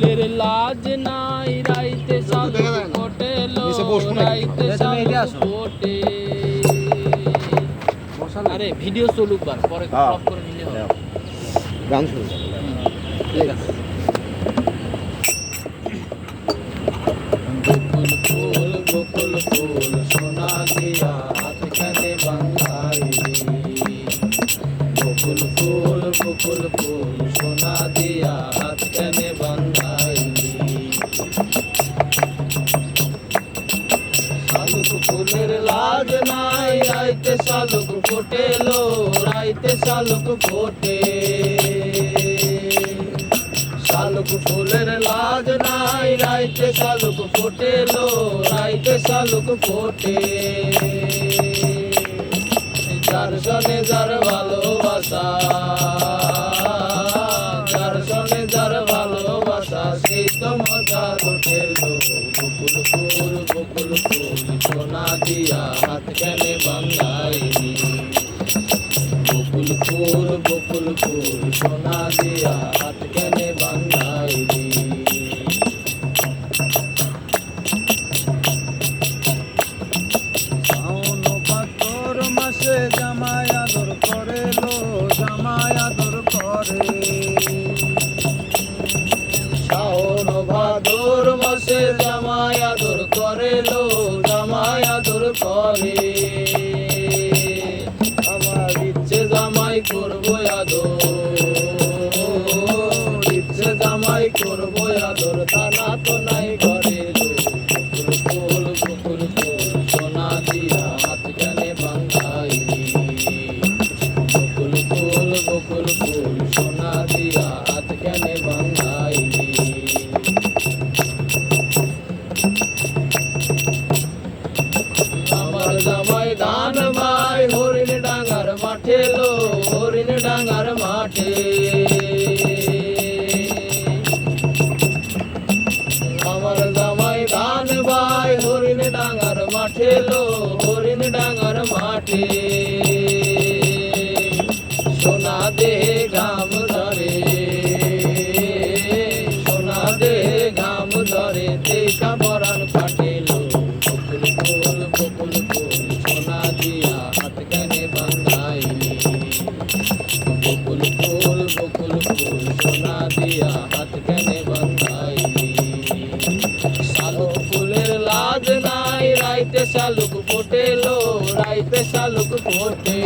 ফুলের লাজ নাই রাইতে শালুক ফোটে লো রাইতে শালুক ফোটে। আরে ভিডিও চলুক বার পরে ক্রপ করে নিলে হবে। গান শুরু ঠিক আছে। বকুল ফুল বকুল ফুল সোনা দিয়া হাত কানে বাঁধাইলি। বকুল ফুল বকুল ফুল সোনা দিয়া হাত কানে বাঁধাইলি। শালুক ফুলের লাজ নাই রাইতে শালুক ফোটে লো রাইতে শালুক ফোটে। শালুক ফুলের লাজ নাই রাইতে শালুক ফোটে লো রাইতে শালুক ফোটে। যার সনে যার ভালোবাসা যার সনে যার ভালোবাসা সেই তো মজা লুটেলো। বকুল ফুল বকুল ফুল সোনা দিয়া হাত কেনে বাঁধাইলি। বকুল ফুল বকুল ফুল সোনা দিয়া হাত কেনে বাঁধাইলি। শাওন ভাদর মাসে জামাই আদর করে লো জামাই আদর করে। শাওন ভাদর মাসে জামাই আদর করে লো জামাই আদর করে। আমার ইচ্ছে জামাই করবো আদর ইচ্ছে জামাই করবো আদর তা না তো নাই করে লো। বকুল ফুল বকুল ফুল সোনা দিয়া হাত কেনে বাঁধাইলি। বকুল ফুল বকুল ফুল সোনা দিয়া হাত কেনে বাঁধাইলি। আমার জামাই ধান ভাই হরিণ ডাঙ্গার মাঠে লো হরিণ ডাঙ্গার মাঠে। আমার জামাই ধান ভাই হরিণ ডাঙ্গার মাঠে লো হরিণ ডাঙ্গার মাঠে। সোনা দে ঘাম ধরে সোনা দে ঘাম ধরে দেখা বরান ফাটেলো। বকুল ফুল বকুল ফুল সোনা দিয়া হাত কেনে বাঁধাইলি। বকুল ফুল বকুল ফুল সোনা দিয়া হাত কেনে বাঁধাইলি। শালুক ফুলের লাজ নাই রাইতে শালুক ফোটে লো রাইতে শালুক ফোটে।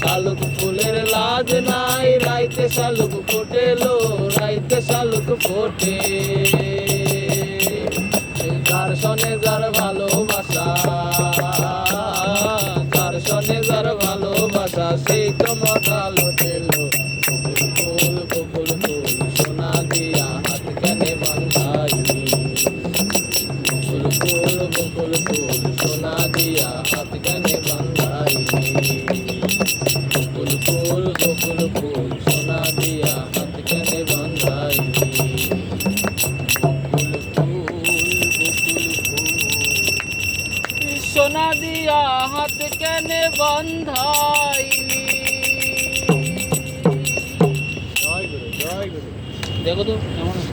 শালুক ফুলের লাজ নাই রাইতে শালুক ফোটে লো রাইতে শালুক ফোটে। যার সনে যার ভালোবাসা যার সনে যার ভালোবাসা সেই তো মজা লুটেলো। বকুল ফুল বকুল ফুল সোনা দিয়া হাত কেনে বাঁধাইলি। বকুল ফুল বকুল ফুল সোনা দিয়া হাত কেনে বাঁধাইলি। বকুল ফুল বকুল ফুল সোনা দিয়া হাত কেনে বাঁধাইলি। বকুল ফুল সোনা দিয়া হাত কেনে বাঁধাইলি। জয় গুরু জয় গুরু। দেখো তো কেমন আছে।